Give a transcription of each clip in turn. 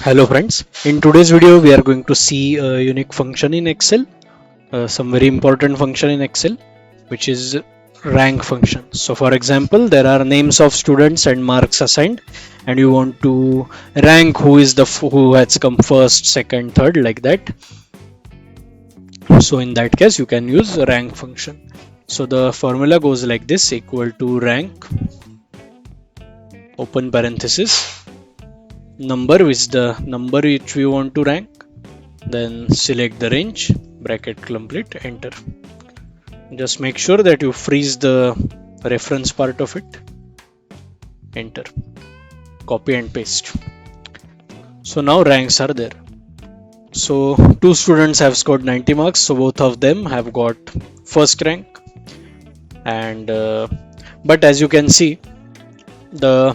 Hello friends, in today's video we are going to see a unique function in Excel, some very important function in Excel, which is rank function. So for example, there are names of students and marks assigned, and you want to rank who is who has come first, second, third, like that. So in that case you can use rank function. So the formula goes like this: equal to rank, open parenthesis, number is the number which we want to rank, then select the range, bracket complete, enter. Just make sure that you freeze the reference part of it, enter, copy and paste. So now ranks are there. So two students have scored 90 marks, so both of them have got first rank, and but as you can see, the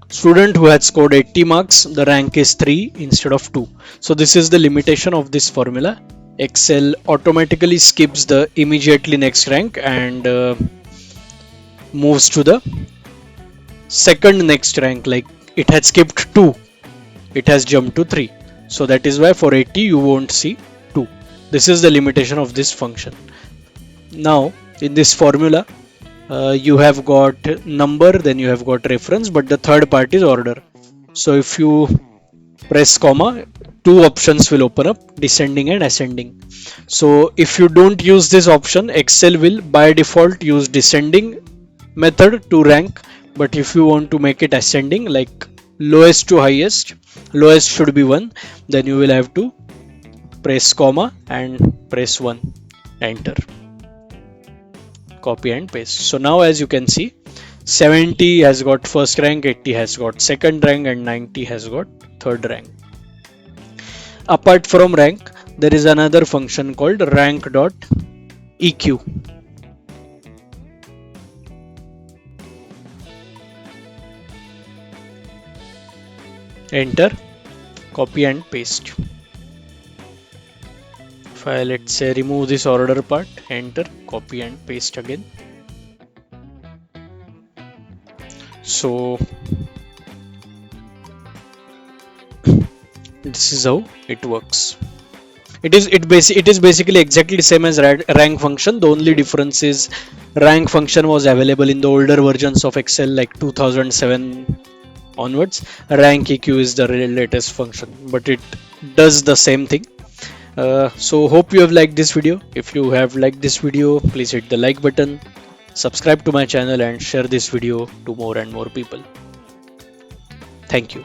student who had scored 80 marks, the rank is 3 instead of 2. So this is the limitation of this formula. Excel automatically skips the immediately next rank and moves to the second next rank. Like it had skipped 2, it has jumped to 3. So that is why for 80 you won't see 2. This is the limitation of this function. Now in this formula, you have got number, then you have got reference, but the third part is order. So if you press comma, two options will open up, descending and ascending. So if you don't use this option, Excel will by default use descending method to rank, but if you want to make it ascending, like lowest to highest, lowest should be 1, then you will have to press comma and press 1, enter, copy and paste. So now as you can see, 70 has got first rank, 80 has got second rank, and 90 has got third rank. Apart from rank, there is another function called rank.eq. Enter, copy and paste. If I, let's say, remove this order part, enter, copy and paste again. So this is how it works. It is basically exactly the same as rank function. The only difference is rank function was available in the older versions of Excel, like 2007 onwards. Rank EQ is the latest function, but it does the same thing. So hope you have liked this video. If you have liked this video, please hit the like button, subscribe to my channel, and share this video to more and more people. Thank you.